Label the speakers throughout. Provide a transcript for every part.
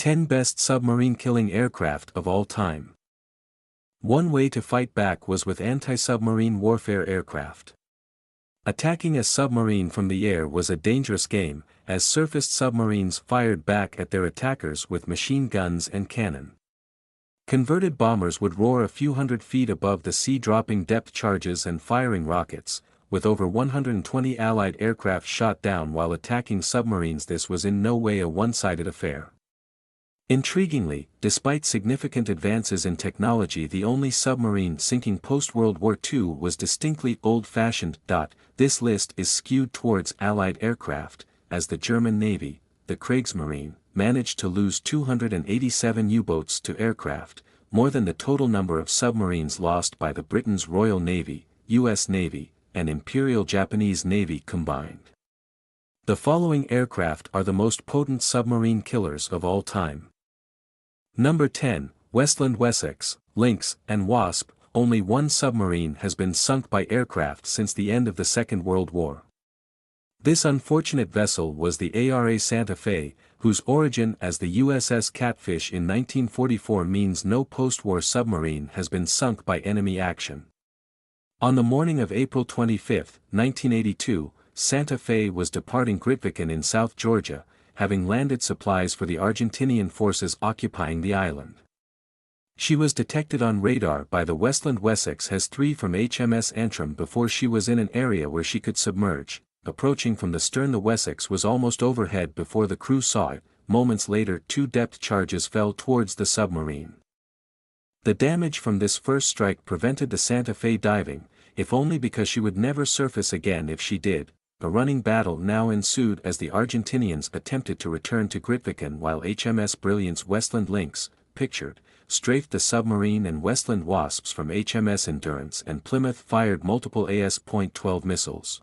Speaker 1: 10 Best Submarine-Killing Aircraft of All Time. One way to fight back was with anti-submarine warfare aircraft. Attacking a submarine from the air was a dangerous game, as surfaced submarines fired back at their attackers with machine guns and cannon. Converted bombers would roar a few hundred feet above the sea, dropping depth charges and firing rockets, with over 120 Allied aircraft shot down while attacking submarines. This was in no way a one-sided affair. Intriguingly, despite significant advances in technology, the only submarine sinking post-World War II was distinctly old-fashioned. This list is skewed towards Allied aircraft, as the German Navy, the Kriegsmarine, managed to lose 287 U-boats to aircraft, more than the total number of submarines lost by the Britain's Royal Navy, U.S. Navy, and Imperial Japanese Navy combined. The following aircraft are the most potent submarine killers of all time. Number 10, Westland Wessex, Lynx, and Wasp. Only one submarine has been sunk by aircraft since the end of the Second World War. This unfortunate vessel was the ARA Santa Fe, whose origin as the USS Catfish in 1944 means no post-war submarine has been sunk by enemy action. On the morning of April 25, 1982, Santa Fe was departing Grytviken in South Georgia, having landed supplies for the Argentinian forces occupying the island. She was detected on radar by the Westland Wessex as 3 from HMS Antrim before she was in an area where she could submerge. Approaching from the stern, the Wessex was almost overhead before the crew saw it. Moments later, 2 depth charges fell towards the submarine. The damage from this first strike prevented the Santa Fe diving, if only because she would never surface again if she did. A running battle now ensued as the Argentinians attempted to return to Grytviken, while HMS Brilliant's Westland Lynx, pictured, strafed the submarine, and Westland Wasps from HMS Endurance and Plymouth fired multiple AS.12 missiles.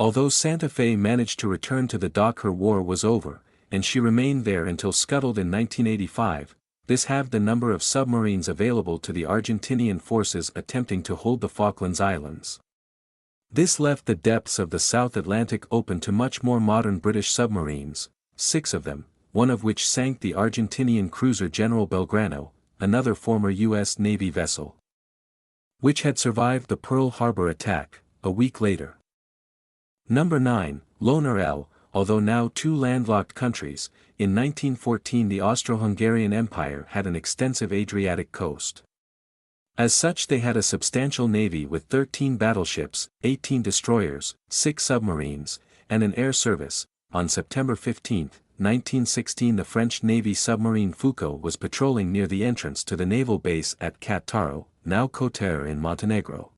Speaker 1: Although Santa Fe managed to return to the dock, her war was over, and she remained there until scuttled in 1985. This halved the number of submarines available to the Argentinian forces attempting to hold the Falklands Islands. This left the depths of the South Atlantic open to much more modern British submarines, 6 of them, one of which sank the Argentinian cruiser General Belgrano, another former U.S. Navy vessel, which had survived the Pearl Harbor attack, a week later. Number 9, Loner L. Although now 2 landlocked countries, in 1914 the Austro-Hungarian Empire had an extensive Adriatic coast. As such, they had a substantial navy with 13 battleships, 18 destroyers, 6 submarines, and an air service. On September 15, 1916, the French Navy submarine Foucault was patrolling near the entrance to the naval base at Cattaro, now Kotar in Montenegro.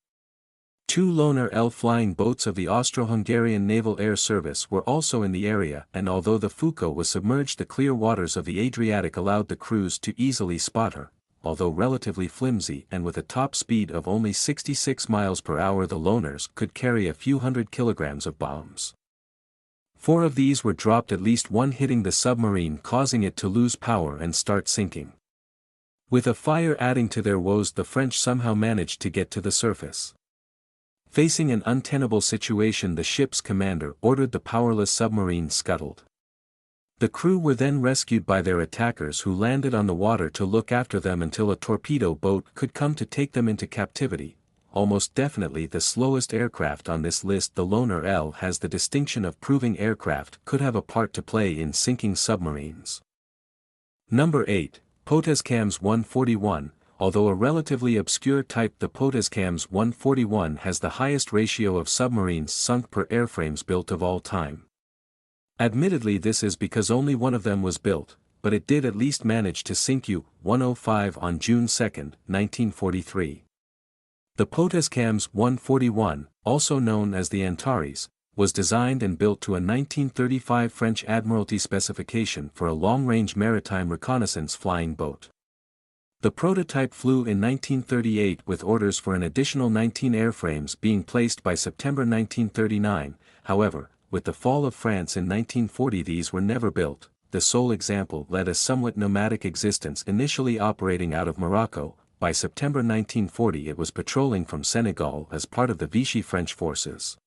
Speaker 1: 2 Loner L flying boats of the Austro-Hungarian Naval Air Service were also in the area, and although the Foucault was submerged, the clear waters of the Adriatic allowed the crews to easily spot her. Although relatively flimsy and with a top speed of only 66 miles per hour, the Loners could carry a few hundred kilograms of bombs. 4 of these were dropped, at least one hitting the submarine, causing it to lose power and start sinking. With a fire adding to their woes, the French somehow managed to get to the surface. Facing an untenable situation, the ship's commander ordered the powerless submarine scuttled. The crew were then rescued by their attackers, who landed on the water to look after them until a torpedo boat could come to take them into captivity. Almost definitely the slowest aircraft on this list, the Loner L has the distinction of proving aircraft could have a part to play in sinking submarines. Number 8, Potezcams 141. Although a relatively obscure type, the Potezcams 141 has the highest ratio of submarines sunk per airframes built of all time. Admittedly, this is because only one of them was built, but it did at least manage to sink U-105 on June 2, 1943. The Potezcams 141, also known as the Antares, was designed and built to a 1935 French Admiralty specification for a long-range maritime reconnaissance flying boat. The prototype flew in 1938, with orders for an additional 19 airframes being placed by September 1939. However, with the fall of France in 1940, these were never built. The sole example led a somewhat nomadic existence, initially operating out of Morocco. By September 1940 it was patrolling from Senegal as part of the Vichy French forces.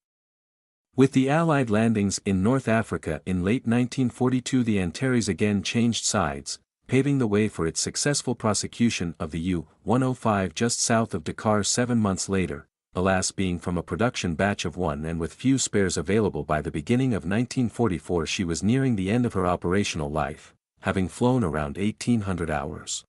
Speaker 1: With the Allied landings in North Africa in late 1942, the Antares again changed sides, paving the way for its successful prosecution of the U-105 just south of Dakar 7 months later, alas being from a production batch of one and with few spares available by the beginning of 1944. She was nearing the end of her operational life, having flown around 1,800 hours.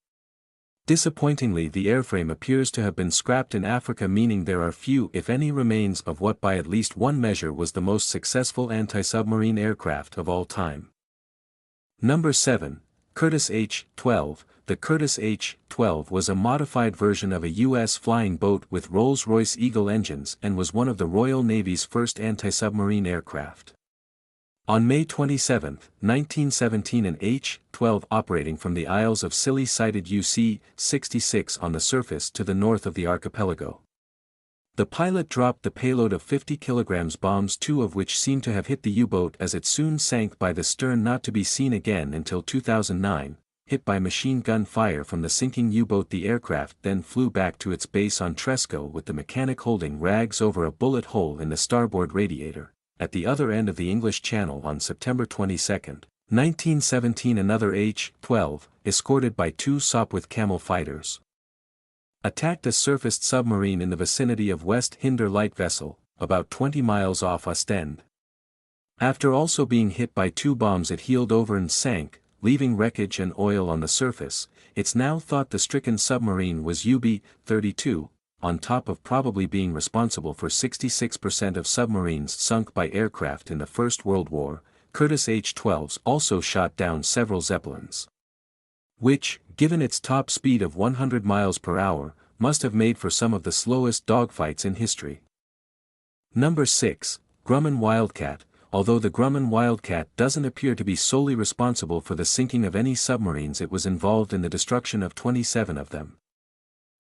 Speaker 1: Disappointingly, the airframe appears to have been scrapped in Africa, meaning there are few if any remains of what by at least one measure was the most successful anti-submarine aircraft of all time. Number 7. Curtiss H-12. The Curtiss H-12 was a modified version of a U.S. flying boat with Rolls-Royce Eagle engines and was one of the Royal Navy's first anti-submarine aircraft. On May 27, 1917, an H-12 operating from the Isles of Scilly sighted UC-66 on the surface to the north of the archipelago. The pilot dropped the payload of 50 kilograms bombs, 2 of which seemed to have hit the U-boat as it soon sank by the stern, not to be seen again until 2009, hit by machine gun fire from the sinking U-boat. The aircraft then flew back to its base on Tresco with the mechanic holding rags over a bullet hole in the starboard radiator, at the other end of the English Channel. On September 22, 1917, another H-12, escorted by 2 Sopwith Camel fighters, attacked a surfaced submarine in the vicinity of West Hinder light vessel, about 20 miles off Ostend. After also being hit by 2 bombs, it heeled over and sank, leaving wreckage and oil on the surface. It's now thought the stricken submarine was UB-32, on top of probably being responsible for 66% of submarines sunk by aircraft in the First World War. Curtiss H-12s also shot down several Zeppelins, which, given its top speed of 100 miles per hour, must have made for some of the slowest dogfights in history. Number 6. Grumman Wildcat. Although the Grumman Wildcat doesn't appear to be solely responsible for the sinking of any submarines, it was involved in the destruction of 27 of them.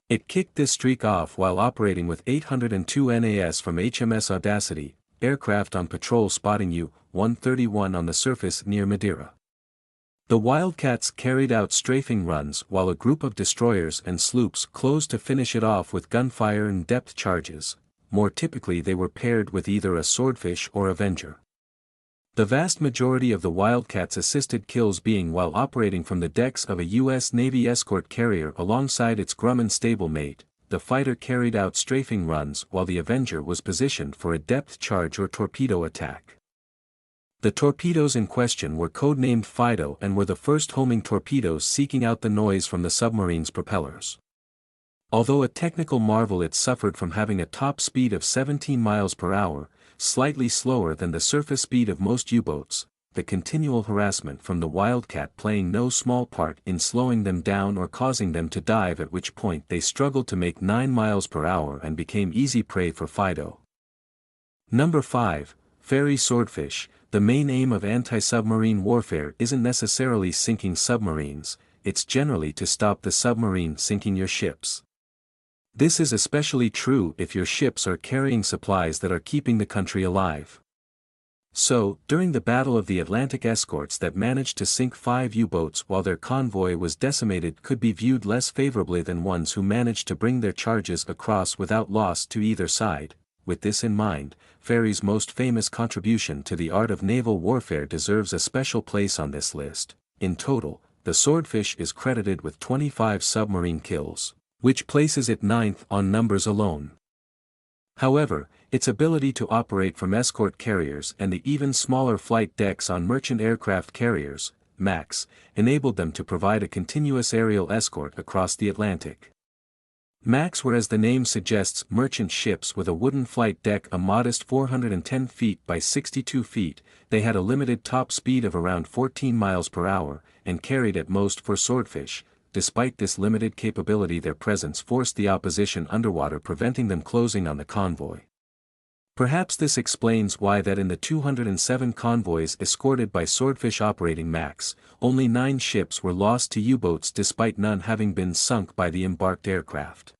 Speaker 1: It kicked this streak off while operating with 802 NAS from HMS Audacity, aircraft on patrol, spotting U-131 on the surface near Madeira. The Wildcats carried out strafing runs while a group of destroyers and sloops closed to finish it off with gunfire and depth charges. More typically, they were paired with either a Swordfish or Avenger. The vast majority of the Wildcats assisted kills being while operating from the decks of a U.S. Navy escort carrier alongside its Grumman stablemate. The fighter carried out strafing runs while the Avenger was positioned for a depth charge or torpedo attack. The torpedoes in question were codenamed Fido and were the first homing torpedoes seeking out the noise from the submarine's propellers. Although a technical marvel, it suffered from having a top speed of 17 miles per hour, slightly slower than the surface speed of most U-boats, the continual harassment from the Wildcat playing no small part in slowing them down or causing them to dive, at which point they struggled to make 9 miles per hour and became easy prey for Fido. Number 5. Fairey Swordfish. The main aim of anti-submarine warfare isn't necessarily sinking submarines, it's generally to stop the submarine sinking your ships. This is especially true if your ships are carrying supplies that are keeping the country alive. So, during the Battle of the Atlantic, escorts that managed to sink 5 U-boats while their convoy was decimated could be viewed less favorably than ones who managed to bring their charges across without loss to either side. With this in mind, Fairey's most famous contribution to the art of naval warfare deserves a special place on this list. In total, the Swordfish is credited with 25 submarine kills, which places it 9th on numbers alone. However, its ability to operate from escort carriers and the even smaller flight decks on merchant aircraft carriers, MACs, enabled them to provide a continuous aerial escort across the Atlantic. MACs were, as the name suggests, merchant ships with a wooden flight deck a modest 410 feet by 62 feet, they had a limited top speed of around 14 miles per hour, and carried at most 4 Swordfish. Despite this limited capability, their presence forced the opposition underwater, preventing them closing on the convoy. Perhaps this explains why that in the 207 convoys escorted by Swordfish operating MACs, only 9 ships were lost to U-boats despite none having been sunk by the embarked aircraft.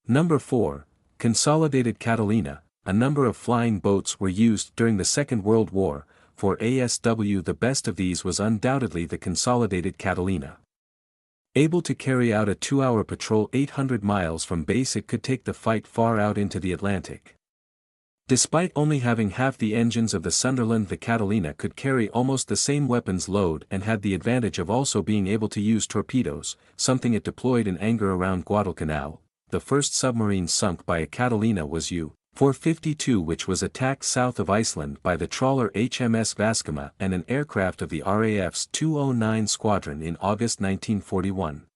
Speaker 1: Number 4. Consolidated Catalina. A number of flying boats were used during the Second World War. For ASW, the best of these was undoubtedly the Consolidated Catalina. Able to carry out a 2-hour patrol 800 miles from base, it could take the fight far out into the Atlantic. Despite only having half the engines of the Sunderland, the Catalina could carry almost the same weapons load and had the advantage of also being able to use torpedoes, something it deployed in anger around Guadalcanal. The first submarine sunk by a Catalina was U-452, which was attacked south of Iceland by the trawler HMS Vaskama and an aircraft of the RAF's 209 Squadron in August 1941.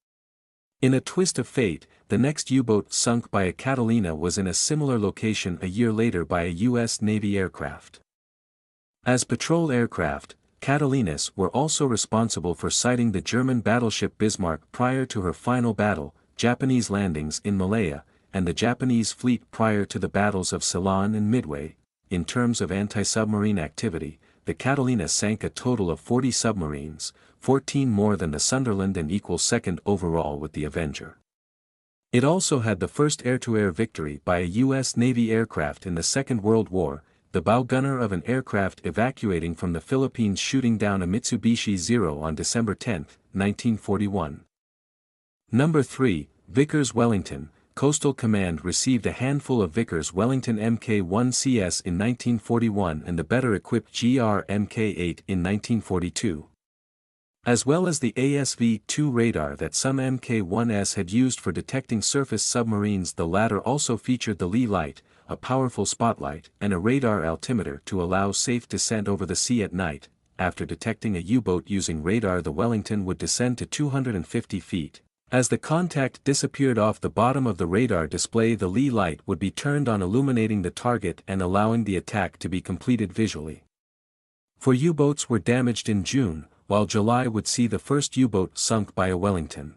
Speaker 1: In a twist of fate, the next U-boat sunk by a Catalina was in a similar location a year later by a U.S. Navy aircraft. As patrol aircraft, Catalinas were also responsible for sighting the German battleship Bismarck prior to her final battle, Japanese landings in Malaya, and the Japanese fleet prior to the battles of Ceylon and Midway. In terms of anti-submarine activity, the Catalina sank a total of 40 submarines, 14 more than the Sunderland and equals second overall with the Avenger. It also had the first air-to-air victory by a U.S. Navy aircraft in the Second World War, the bow gunner of an aircraft evacuating from the Philippines shooting down a Mitsubishi Zero on December 10, 1941. Number 3, Vickers Wellington. Coastal Command received a handful of Vickers Wellington Mk1CS in 1941 and the better-equipped GR Mk8 in 1942. As well as the ASV-2 radar that some Mk1s had used for detecting surface submarines. The latter also featured the Lee light, a powerful spotlight, and a radar altimeter to allow safe descent over the sea at night. After detecting a U-boat using radar, the Wellington would descend to 250 feet. As the contact disappeared off the bottom of the radar display, the Lee light would be turned on, illuminating the target and allowing the attack to be completed visually. 4 U-boats were damaged in June, while July would see the first U-boat sunk by a Wellington.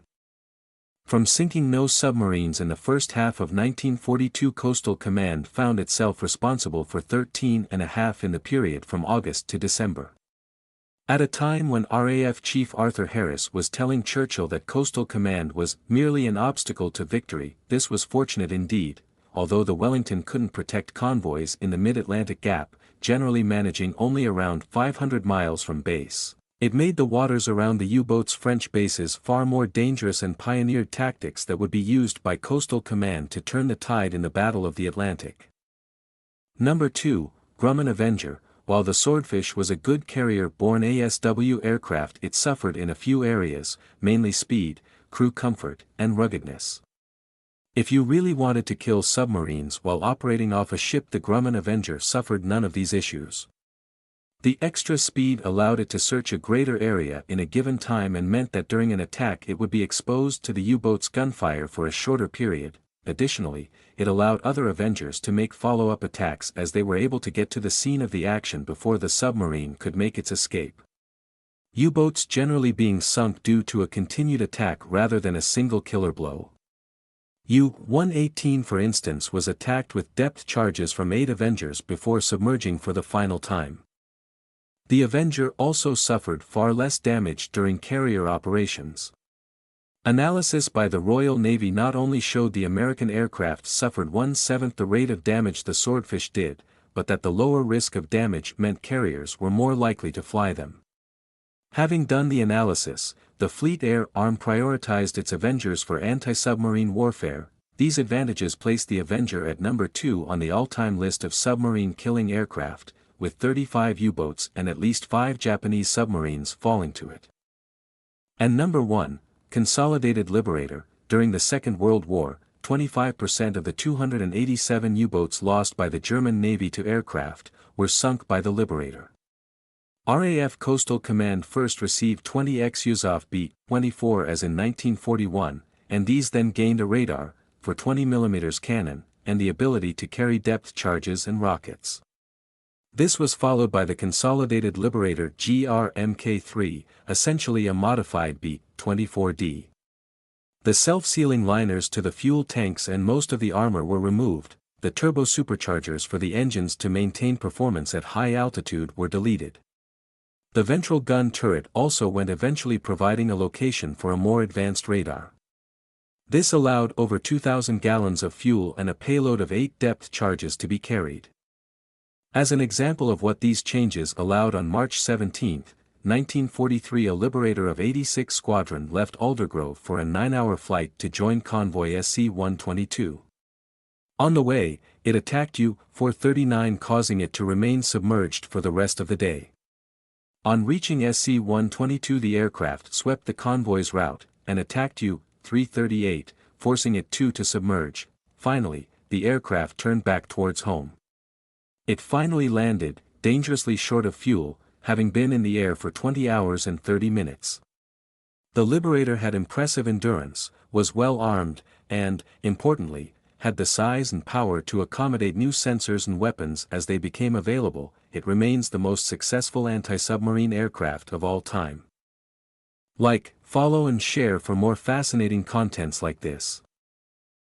Speaker 1: From sinking no submarines in the first half of 1942, Coastal Command found itself responsible for 13.5 in the period from August to December. At a time when RAF Chief Arthur Harris was telling Churchill that Coastal Command was merely an obstacle to victory, this was fortunate indeed, although the Wellington couldn't protect convoys in the mid-Atlantic Gap, generally managing only around 500 miles from base. It made the waters around the U-boats' French bases far more dangerous and pioneered tactics that would be used by Coastal Command to turn the tide in the Battle of the Atlantic. Number 2, Grumman Avenger. While the Swordfish was a good carrier-borne ASW aircraft, it suffered in a few areas, mainly speed, crew comfort, and ruggedness. If you really wanted to kill submarines while operating off a ship, the Grumman Avenger suffered none of these issues. The extra speed allowed it to search a greater area in a given time and meant that during an attack it would be exposed to the U-boat's gunfire for a shorter period. Additionally, it allowed other Avengers to make follow-up attacks as they were able to get to the scene of the action before the submarine could make its escape. U-boats generally being sunk due to a continued attack rather than a single killer blow. U-118, for instance, was attacked with depth charges from 8 Avengers before submerging for the final time. The Avenger also suffered far less damage during carrier operations. Analysis by the Royal Navy not only showed the American aircraft suffered 1/7 the rate of damage the Swordfish did, but that the lower risk of damage meant carriers were more likely to fly them. Having done the analysis, the Fleet Air Arm prioritized its Avengers for anti-submarine warfare. These advantages placed the Avenger at number 2 on the all-time list of submarine-killing aircraft, with 35 U-boats and at least 5 Japanese submarines falling to it. And number 1, Consolidated Liberator. During the Second World War, 25% of the 287 U-boats lost by the German Navy to aircraft were sunk by the Liberator. RAF Coastal Command first received 20 X-USAF B-24 as in 1941, and these then gained a radar, for 20mm cannon, and the ability to carry depth charges and rockets. This was followed by the Consolidated Liberator GR-Mk3, essentially a modified B-24D. The self-sealing liners to the fuel tanks and most of the armor were removed, the turbo superchargers for the engines to maintain performance at high altitude were deleted. The ventral gun turret also went, eventually providing a location for a more advanced radar. This allowed over 2,000 gallons of fuel and a payload of 8 depth charges to be carried. As an example of what these changes allowed, on March 17, 1943, a Liberator of 86 Squadron left Aldergrove for a 9-hour flight to join convoy SC-122. On the way, it attacked U-439, causing it to remain submerged for the rest of the day. On reaching SC-122, the aircraft swept the convoy's route, and attacked U-338, forcing it to submerge. Finally, the aircraft turned back towards home. It finally landed, dangerously short of fuel, having been in the air for 20 hours and 30 minutes. The Liberator had impressive endurance, was well armed, and, importantly, had the size and power to accommodate new sensors and weapons as they became available. It remains the most successful anti-submarine aircraft of all time. Like, follow and share for more fascinating contents like this.